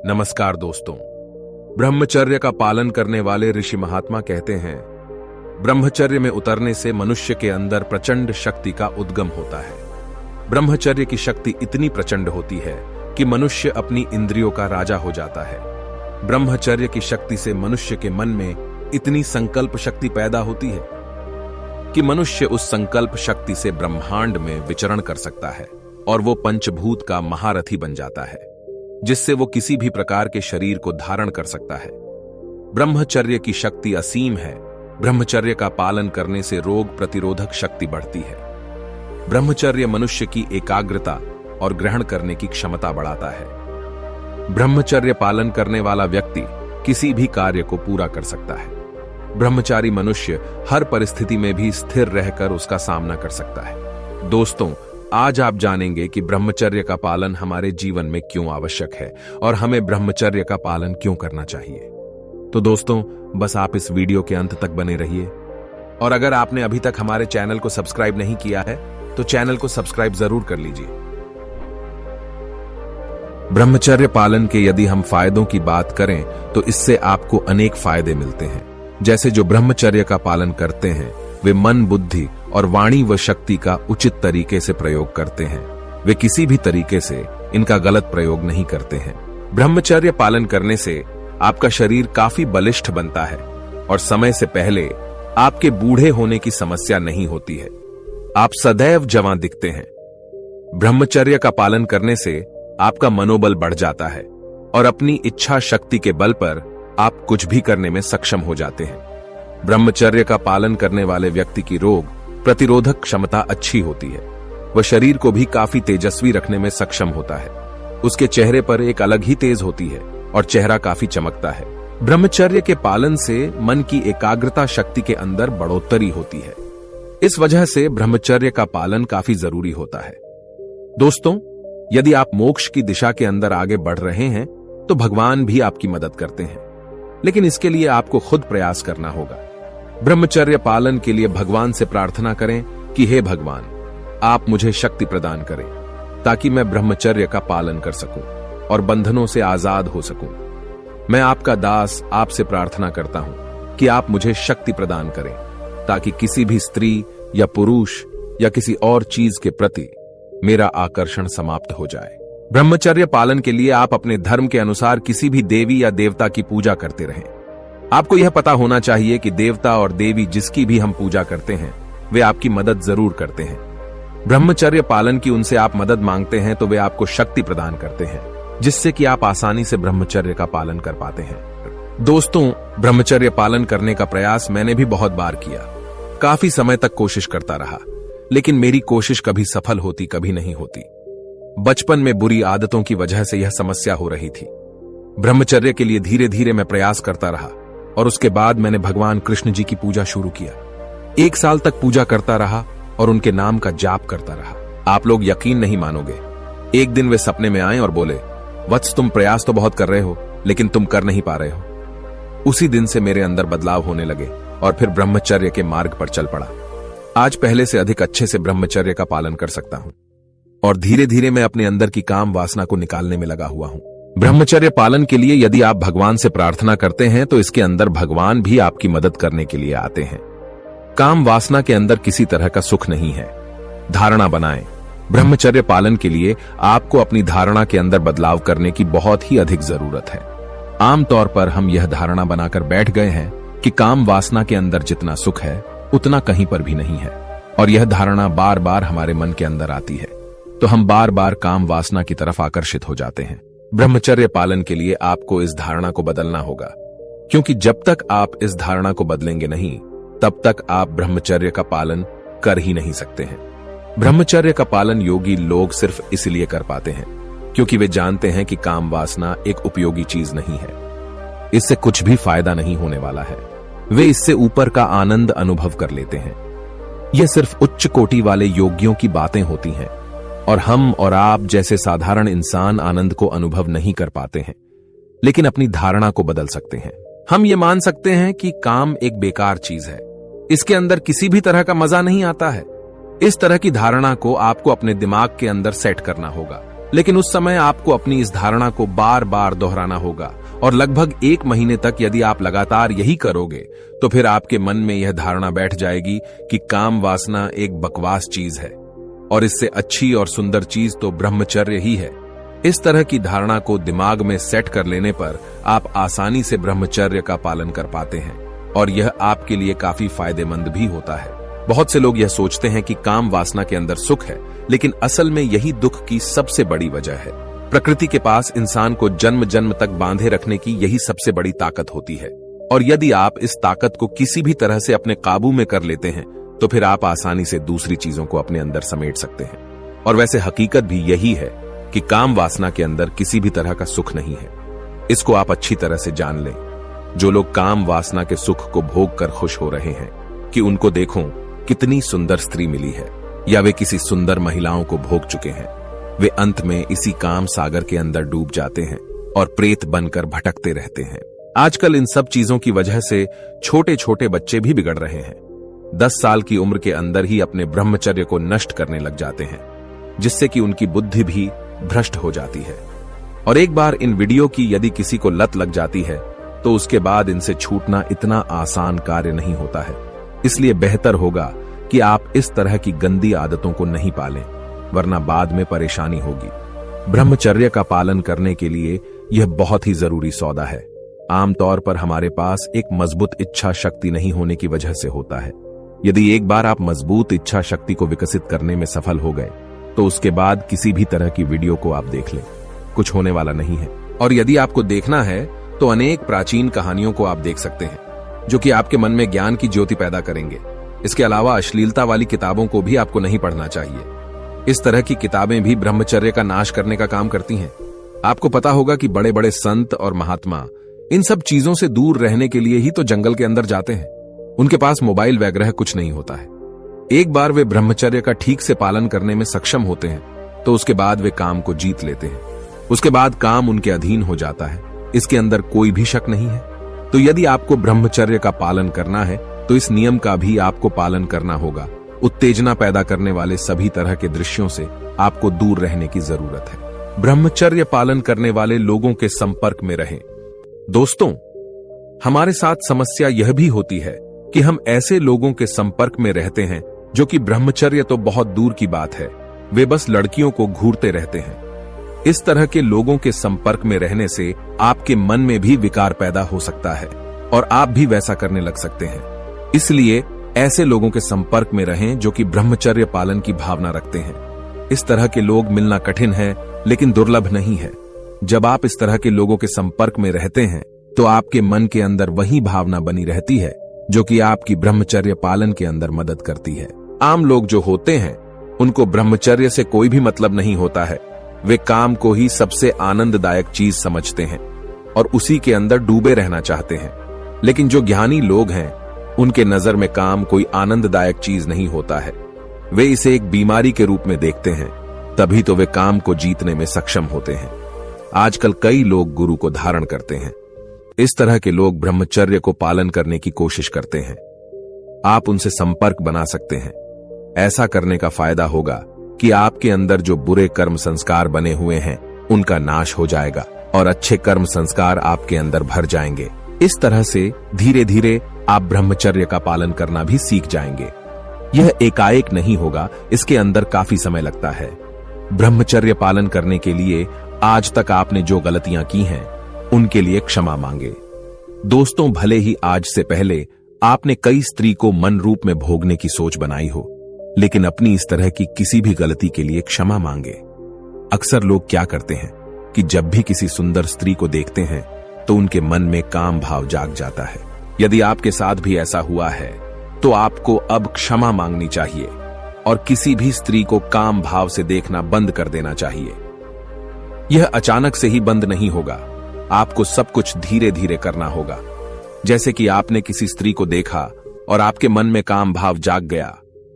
नमस्कार दोस्तों। ब्रह्मचर्य का पालन करने वाले ऋषि महात्मा कहते हैं, ब्रह्मचर्य में उतरने से मनुष्य के अंदर प्रचंड शक्ति का उद्गम होता है। ब्रह्मचर्य की शक्ति इतनी प्रचंड होती है कि मनुष्य अपनी इंद्रियों का राजा हो जाता है। ब्रह्मचर्य की शक्ति से मनुष्य के मन में इतनी संकल्प शक्ति पैदा होती है कि मनुष्य उस संकल्प शक्ति से ब्रह्मांड में विचरण कर सकता है और वो पंचभूत का महारथी बन जाता है, जिससे वो किसी भी प्रकार के शरीर को धारण कर सकता है। ब्रह्मचर्य की शक्ति असीम है। ब्रह्मचर्य का पालन करने से रोग प्रतिरोधक शक्ति बढ़ती है। ब्रह्मचर्य मनुष्य की एकाग्रता और ग्रहण करने की क्षमता बढ़ाता है। ब्रह्मचर्य पालन करने वाला व्यक्ति किसी भी कार्य को पूरा कर सकता है। ब्रह्मचारी मनुष्य हर परिस्थिति में भी स्थिर रहकर उसका सामना कर सकता है। दोस्तों, आज आप जानेंगे कि ब्रह्मचर्य का पालन हमारे जीवन में क्यों आवश्यक है और हमें ब्रह्मचर्य का पालन क्यों करना चाहिए। तो दोस्तों, बस आप इस वीडियो के अंत तक बने रहिए और अगर आपने अभी तक हमारे चैनल को सब्सक्राइब नहीं किया है तो चैनल को सब्सक्राइब जरूर कर लीजिए। ब्रह्मचर्य पालन के यदि हम फायदों की बात करें तो इससे आपको अनेक फायदे मिलते हैं। जैसे जो ब्रह्मचर्य का पालन करते हैं वे मन, बुद्धि और वाणी व शक्ति का उचित तरीके से प्रयोग करते हैं। वे किसी भी तरीके से इनका गलत प्रयोग नहीं करते हैं। ब्रह्मचर्य पालन करने से आपका शरीर काफी बलिष्ठ बनता है और समय से पहले आपके बूढ़े होने की समस्या नहीं होती है। आप सदैव जवान दिखते हैं। ब्रह्मचर्य का पालन करने से आपका मनोबल बढ़ जाता है और अपनी इच्छा शक्ति के बल पर आप कुछ भी करने में सक्षम हो जाते हैं। ब्रह्मचर्य का पालन करने वाले व्यक्ति की रोग प्रतिरोधक क्षमता अच्छी होती है। वह शरीर को भी काफी तेजस्वी रखने में सक्षम होता है। उसके चेहरे पर एक अलग ही तेज होती है और चेहरा काफी चमकता है। ब्रह्मचर्य के पालन से मन की एकाग्रता शक्ति के अंदर बढ़ोतरी होती है। इस वजह से ब्रह्मचर्य का पालन काफी जरूरी होता है। दोस्तों, यदि आप मोक्ष की दिशा के अंदर आगे बढ़ रहे हैं तो भगवान भी आपकी मदद करते हैं, लेकिन इसके लिए आपको खुद प्रयास करना होगा। ब्रह्मचर्य पालन के लिए भगवान से प्रार्थना करें कि हे भगवान, आप मुझे शक्ति प्रदान करें ताकि मैं ब्रह्मचर्य का पालन कर सकूं और बंधनों से आजाद हो सकूं। मैं आपका दास आपसे प्रार्थना करता हूं कि आप मुझे शक्ति प्रदान करें ताकि किसी भी स्त्री या पुरुष या किसी और चीज के प्रति मेरा आकर्षण समाप्त हो जाए। ब्रह्मचर्य पालन के लिए आप अपने धर्म के अनुसार किसी भी देवी या देवता की पूजा करते रहें। आपको यह पता होना चाहिए कि देवता और देवी जिसकी भी हम पूजा करते हैं वे आपकी मदद जरूर करते हैं। ब्रह्मचर्य पालन की उनसे आप मदद मांगते हैं तो वे आपको शक्ति प्रदान करते हैं, जिससे कि आप आसानी से ब्रह्मचर्य का पालन कर पाते हैं। दोस्तों, ब्रह्मचर्य पालन करने का प्रयास मैंने भी बहुत बार किया। काफी समय तक कोशिश करता रहा, लेकिन मेरी कोशिश कभी सफल होती कभी नहीं होती। बचपन में बुरी आदतों की वजह से यह समस्या हो रही थी। ब्रह्मचर्य के लिए धीरे धीरे मैं प्रयास करता रहा और उसके बाद मैंने भगवान कृष्ण जी की पूजा शुरू किया। 1 साल तक पूजा करता रहा और उनके नाम का जाप करता रहा। आप लोग यकीन नहीं मानोगे, एक दिन वे सपने में आए और बोले, वत्स, तुम प्रयास तो बहुत कर रहे हो लेकिन तुम कर नहीं पा रहे हो। उसी दिन से मेरे अंदर बदलाव होने लगे और फिर ब्रह्मचर्य के मार्ग पर चल पड़ा। आज पहले से अधिक अच्छे से ब्रह्मचर्य का पालन कर सकता हूं और धीरे धीरे मैं अपने अंदर की काम वासना को निकालने में लगा हुआ हूं। ब्रह्मचर्य पालन के लिए यदि आप भगवान से प्रार्थना करते हैं तो इसके अंदर भगवान भी आपकी मदद करने के लिए आते हैं। काम वासना के अंदर किसी तरह का सुख नहीं है। धारणा बनाएं। ब्रह्मचर्य पालन के लिए आपको अपनी धारणा के अंदर बदलाव करने की बहुत ही अधिक जरूरत है। आमतौर पर हम यह धारणा बनाकर बैठ गए हैं कि काम वासना के अंदर जितना सुख है उतना कहीं पर भी नहीं है और यह धारणा बार बार हमारे मन के अंदर आती है तो हम बार बार काम वासना की तरफ आकर्षित हो जाते हैं। ब्रह्मचर्य पालन के लिए आपको इस धारणा को बदलना होगा, क्योंकि जब तक आप इस धारणा को बदलेंगे नहीं तब तक आप ब्रह्मचर्य का पालन कर ही नहीं सकते हैं। ब्रह्मचर्य का पालन योगी लोग सिर्फ इसलिए कर पाते हैं क्योंकि वे जानते हैं कि काम वासना एक उपयोगी चीज नहीं है। इससे कुछ भी फायदा नहीं होने वाला है। वे इससे ऊपर का आनंद अनुभव कर लेते हैं। यह सिर्फ उच्च कोटि वाले योगियों की बातें होती हैं और हम और आप जैसे साधारण इंसान आनंद को अनुभव नहीं कर पाते हैं, लेकिन अपनी धारणा को बदल सकते हैं। हम ये मान सकते हैं कि काम एक बेकार चीज है, इसके अंदर किसी भी तरह का मजा नहीं आता है। इस तरह की धारणा को आपको अपने दिमाग के अंदर सेट करना होगा लेकिन उस समय आपको अपनी इस धारणा को बार बार दोहराना होगा और लगभग 1 महीने तक यदि आप लगातार यही करोगे तो फिर आपके मन में यह धारणा बैठ जाएगी कि काम वासना एक बकवास चीज है और इससे अच्छी और सुंदर चीज तो ब्रह्मचर्य ही है। इस तरह की धारणा को दिमाग में सेट कर लेने पर आप आसानी से ब्रह्मचर्य का पालन कर पाते हैं और यह आपके लिए काफी फायदेमंद भी होता है। बहुत से लोग यह सोचते हैं कि काम वासना के अंदर सुख है, लेकिन असल में यही दुख की सबसे बड़ी वजह है। प्रकृति के पास इंसान को जन्म जन्म तक बांधे रखने की यही सबसे बड़ी ताकत होती है और यदि आप इस ताकत को किसी भी तरह से अपने काबू में कर लेते हैं तो फिर आप आसानी से दूसरी चीजों को अपने अंदर समेट सकते हैं। और वैसे हकीकत भी यही है कि काम वासना के अंदर किसी भी तरह का सुख नहीं है। इसको आप अच्छी तरह से जान लें। जो लोग काम वासना के सुख को भोग कर खुश हो रहे हैं कि उनको देखो कितनी सुंदर स्त्री मिली है, या वे किसी सुंदर महिलाओं को भोग चुके हैं, वे अंत में इसी काम सागर के अंदर डूब जाते हैं और प्रेत बनकर भटकते रहते हैं। आजकल इन सब चीजों की वजह से छोटे छोटे बच्चे भी बिगड़ रहे हैं। 10 साल की उम्र के अंदर ही अपने ब्रह्मचर्य को नष्ट करने लग जाते हैं, जिससे कि उनकी बुद्धि भी भ्रष्ट हो जाती है। और एक बार इन वीडियो की यदि किसी को लत लग जाती है तो उसके बाद इनसे छूटना इतना आसान कार्य नहीं होता है। इसलिए बेहतर होगा कि आप इस तरह की गंदी आदतों को नहीं पालें, वरना बाद में परेशानी होगी। ब्रह्मचर्य का पालन करने के लिए यह बहुत ही जरूरी सौदा है। आमतौर पर हमारे पास एक मजबूत इच्छा शक्ति नहीं होने की वजह से होता है। यदि एक बार आप मजबूत इच्छा शक्ति को विकसित करने में सफल हो गए तो उसके बाद किसी भी तरह की वीडियो को आप देख लें, कुछ होने वाला नहीं है। और यदि आपको देखना है तो अनेक प्राचीन कहानियों को आप देख सकते हैं जो कि आपके मन में ज्ञान की ज्योति पैदा करेंगे। इसके अलावा अश्लीलता वाली किताबों को भी आपको नहीं पढ़ना चाहिए। इस तरह की किताबें भी ब्रह्मचर्य का नाश करने का काम करती हैं। आपको पता होगा कि बड़े बड़े संत और महात्मा इन सब चीजों से दूर रहने के लिए ही तो जंगल के अंदर जाते हैं। उनके पास मोबाइल वगैरह कुछ नहीं होता है। एक बार वे ब्रह्मचर्य का ठीक से पालन करने में सक्षम होते हैं तो उसके बाद वे काम को जीत लेते हैं। उसके बाद काम उनके अधीन हो जाता है, इसके अंदर कोई भी शक नहीं है। तो यदि आपको ब्रह्मचर्य का पालन करना है तो इस नियम का भी आपको पालन करना होगा। उत्तेजना पैदा करने वाले सभी तरह के दृश्यों से आपको दूर रहने की जरूरत है। ब्रह्मचर्य पालन करने वाले लोगों के संपर्क में रहें। दोस्तों, हमारे साथ समस्या यह भी होती है कि हम ऐसे लोगों के संपर्क में रहते हैं जो कि ब्रह्मचर्य तो बहुत दूर की बात है, वे बस लड़कियों को घूरते रहते हैं। इस तरह के लोगों के संपर्क में रहने से आपके मन में भी विकार पैदा हो सकता है और आप भी वैसा करने लग सकते हैं। इसलिए ऐसे लोगों के संपर्क में रहें जो कि ब्रह्मचर्य पालन की भावना रखते हैं। इस तरह के लोग मिलना कठिन है लेकिन दुर्लभ नहीं है। जब आप इस तरह के लोगों के संपर्क में रहते हैं तो आपके मन के अंदर वही भावना बनी रहती है जो कि आपकी ब्रह्मचर्य पालन के अंदर मदद करती है। आम लोग जो होते हैं उनको ब्रह्मचर्य से कोई भी मतलब नहीं होता है। वे काम को ही सबसे आनंददायक चीज समझते हैं और उसी के अंदर डूबे रहना चाहते हैं। लेकिन जो ज्ञानी लोग हैं उनके नजर में काम कोई आनंददायक चीज नहीं होता है। वे इसे एक बीमारी के रूप में देखते हैं, तभी तो वे काम को जीतने में सक्षम होते हैं। आजकल कई लोग गुरु को धारण करते हैं। इस तरह के लोग ब्रह्मचर्य को पालन करने की कोशिश करते हैं। आप उनसे संपर्क बना सकते हैं। ऐसा करने का फायदा होगा कि आपके अंदर जो बुरे कर्म संस्कार बने हुए हैं उनका नाश हो जाएगा और अच्छे कर्म संस्कार आपके अंदर भर जाएंगे। इस तरह से धीरे धीरे आप ब्रह्मचर्य का पालन करना भी सीख जाएंगे। यह एकाएक नहीं होगा, इसके अंदर काफी समय लगता है। ब्रह्मचर्य पालन करने के लिए आज तक आपने जो गलतियां की हैं उनके लिए क्षमा मांगे। दोस्तों, भले ही आज से पहले आपने कई स्त्री को मन रूप में भोगने की सोच बनाई हो, लेकिन अपनी इस तरह की किसी भी गलती के लिए क्षमा मांगे। अक्सर लोग क्या करते हैं कि जब भी किसी सुंदर स्त्री को देखते हैं तो उनके मन में काम भाव जाग जाता है। यदि आपके साथ भी ऐसा हुआ है तो आपको अब क्षमा मांगनी चाहिए और किसी भी स्त्री को काम भाव से देखना बंद कर देना चाहिए। यह अचानक से ही बंद नहीं होगा, आपको सब कुछ धीरे धीरे करना होगा। जैसे कि आपने किसी स्त्री को देखा और आपके मन में काम भाव जाग गया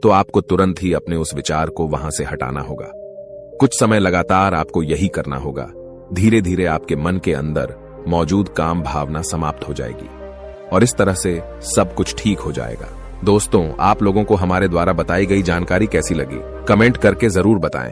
तो आपको तुरंत ही अपने उस विचार को वहां से हटाना होगा। कुछ समय लगातार आपको यही करना होगा। धीरे धीरे आपके मन के अंदर मौजूद काम भावना समाप्त हो जाएगी और इस तरह से सब कुछ ठीक हो जाएगा। दोस्तों, आप लोगों को हमारे द्वारा बताई गई जानकारी कैसी लगी? कमेंट करके जरूर बताएं।